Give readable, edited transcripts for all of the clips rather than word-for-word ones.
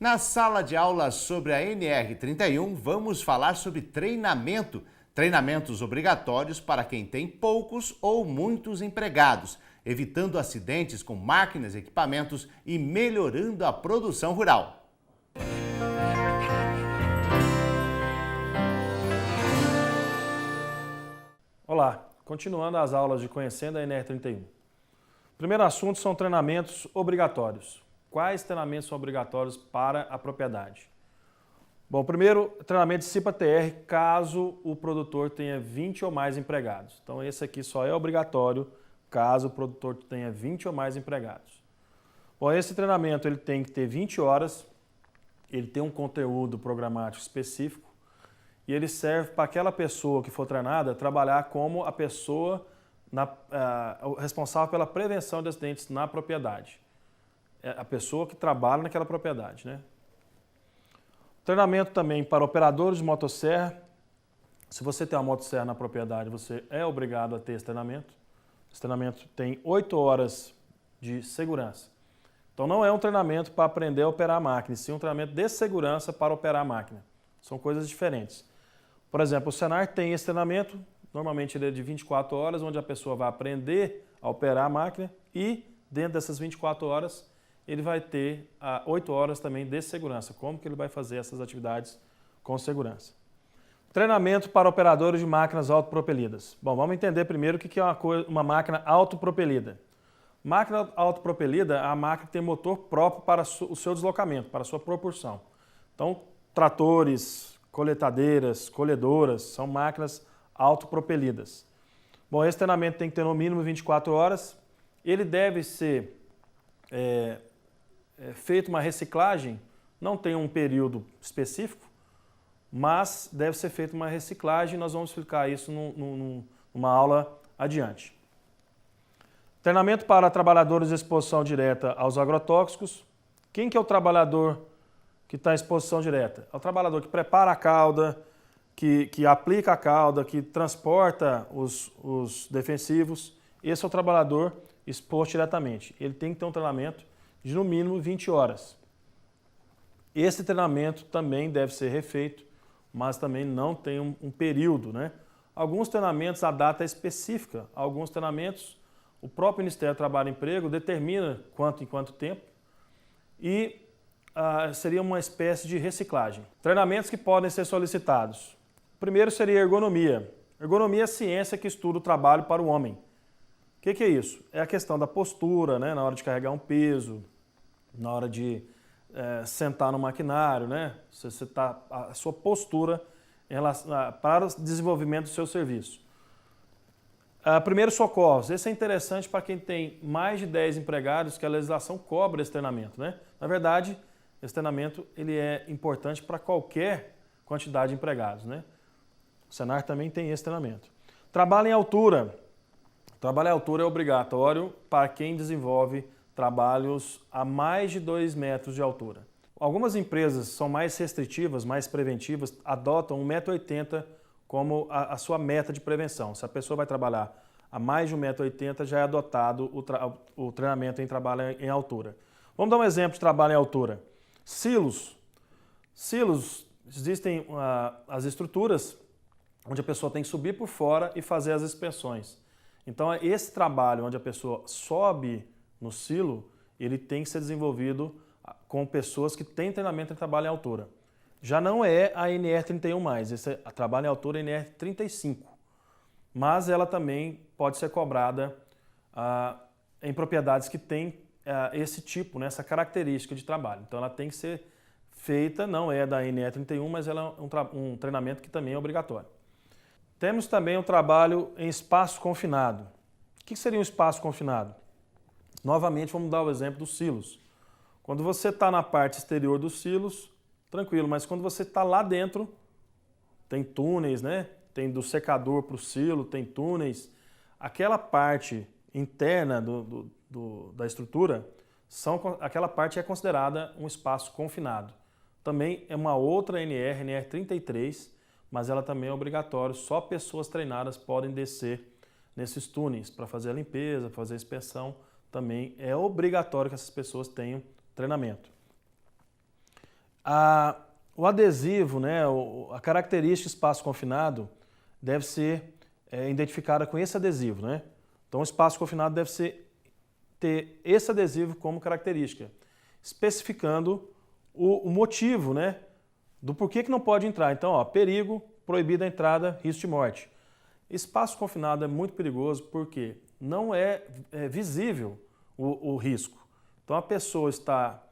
Na sala de aula sobre a NR31, vamos falar sobre treinamento. Treinamentos obrigatórios para quem tem poucos ou muitos empregados, evitando acidentes com máquinas e equipamentos e melhorando a produção rural. Olá, continuando as aulas de Conhecendo a NR31. O primeiro assunto são treinamentos obrigatórios. Quais treinamentos são obrigatórios para a propriedade? Bom, primeiro, treinamento de CIPA-TR, caso o produtor tenha 20 ou mais empregados. Então, esse aqui só é obrigatório caso o produtor tenha 20 ou mais empregados. Bom, esse treinamento ele tem que ter 20 horas, ele tem um conteúdo programático específico e ele serve para aquela pessoa que for treinada trabalhar como a pessoa responsável pela prevenção de acidentes na propriedade. É a pessoa que trabalha naquela propriedade, né? Treinamento também para operadores de motosserra. Se você tem uma motosserra na propriedade, você é obrigado a ter esse treinamento. Esse treinamento tem 8 horas de segurança. Então não é um treinamento para aprender a operar a máquina, sim um treinamento de segurança para operar a máquina. São coisas diferentes. Por exemplo, o Senar tem esse treinamento, normalmente ele é de 24 horas, onde a pessoa vai aprender a operar a máquina e dentro dessas 24 horas ele vai ter 8 horas também de segurança, como que ele vai fazer essas atividades com segurança. Treinamento para operadores de máquinas autopropelidas. Bom, vamos entender primeiro o que é uma máquina autopropelida. Máquina autopropelida é a máquina que tem motor próprio para o seu deslocamento, para a sua propulsão. Então, tratores, coletadeiras, colhedoras, são máquinas autopropelidas. Bom, esse treinamento tem que ter no mínimo 24 horas. Ele deve ser feito uma reciclagem, não tem um período específico, mas deve ser feita uma reciclagem e nós vamos explicar isso numa aula adiante. Treinamento para trabalhadores de exposição direta aos agrotóxicos. Quem que é o trabalhador que está em exposição direta? É o trabalhador que prepara a cauda, que aplica a cauda, que transporta os defensivos. Esse é o trabalhador exposto diretamente. Ele tem que ter um treinamento de no mínimo 20 horas. Esse treinamento também deve ser refeito, mas também não tem um período, né? Alguns treinamentos a data é específica, alguns treinamentos o próprio Ministério do Trabalho e Emprego determina em quanto tempo e seria uma espécie de reciclagem. Treinamentos que podem ser solicitados. O primeiro seria ergonomia. Ergonomia é a ciência que estuda o trabalho para o homem. O que é isso? É a questão da postura, né? Na hora de carregar um peso, na hora de sentar no maquinário, né? A sua postura para o desenvolvimento do seu serviço. Primeiros socorros. Esse é interessante para quem tem mais de 10 empregados, que a legislação cobra esse treinamento, né? Na verdade, esse treinamento ele é importante para qualquer quantidade de empregados, né? O Senar também tem esse treinamento. Trabalho em altura. Trabalho em altura é obrigatório para quem desenvolve trabalhos a mais de 2 metros de altura. Algumas empresas são mais restritivas, mais preventivas, adotam 1,80 m como a sua meta de prevenção. Se a pessoa vai trabalhar a mais de 1,80 m, já é adotado o treinamento em trabalho em altura. Vamos dar um exemplo de trabalho em altura. Silos. Silos, existem as estruturas onde a pessoa tem que subir por fora e fazer as inspeções. Então, esse trabalho onde a pessoa sobe no silo, ele tem que ser desenvolvido com pessoas que têm treinamento em trabalho em altura. Já não é a NR31 mais, esse trabalho em altura é a NR35, mas ela também pode ser cobrada em propriedades que têm esse tipo, né, essa característica de trabalho. Então ela tem que ser feita, não é da NR31, mas ela é um treinamento que também é obrigatório. Temos também o trabalho em espaço confinado. O que seria um espaço confinado? Novamente, vamos dar o exemplo dos silos. Quando você está na parte exterior dos silos, tranquilo, mas quando você está lá dentro, tem túneis, né? Tem do secador para o silo, tem túneis. Aquela parte interna da estrutura, aquela parte é considerada um espaço confinado. Também é uma outra NR33, mas ela também é obrigatória, só pessoas treinadas podem descer nesses túneis para fazer a limpeza, fazer a inspeção. Também é obrigatório que essas pessoas tenham treinamento. O adesivo, né, a característica espaço confinado deve ser identificada com esse adesivo, né? Então, o espaço confinado deve ter esse adesivo como característica, especificando o motivo, né, do porquê que não pode entrar. Então, ó, perigo, proibida a entrada, risco de morte. Espaço confinado é muito perigoso porque não é visível o risco. Então, a pessoa está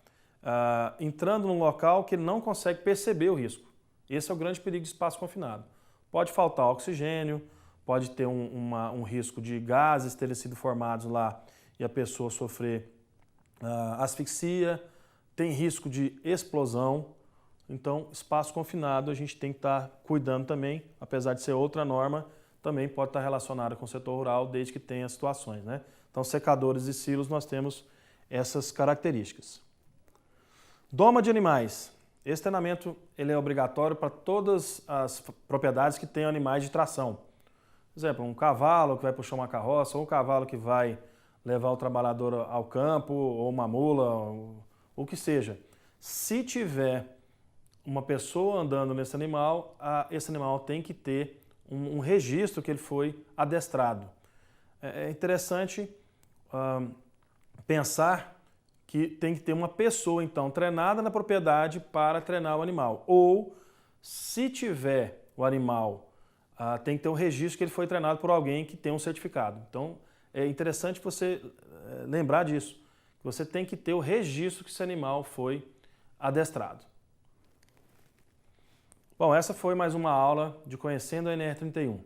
entrando num local que ele não consegue perceber o risco. Esse é o grande perigo de espaço confinado. Pode faltar oxigênio, pode ter um risco de gases terem sido formados lá e a pessoa sofrer asfixia, tem risco de explosão. Então, espaço confinado a gente tem que estar cuidando também, apesar de ser outra norma, também pode estar relacionada com o setor rural, desde que tenha situações, né? Então, secadores e silos nós temos essas características. Doma de animais. Esse treinamento ele é obrigatório para todas as propriedades que tenham animais de tração. Por exemplo, um cavalo que vai puxar uma carroça, ou um cavalo que vai levar o trabalhador ao campo, ou uma mula, ou o que seja. Se tiver uma pessoa andando nesse animal tem que ter um registro que ele foi adestrado. É interessante pensar que tem que ter uma pessoa, então, treinada na propriedade para treinar o animal. Ou, se tiver o animal, tem que ter um registro que ele foi treinado por alguém que tem um certificado. Então, é interessante você lembrar disso. Você tem que ter o registro que esse animal foi adestrado. Bom, essa foi mais uma aula de Conhecendo a NR31.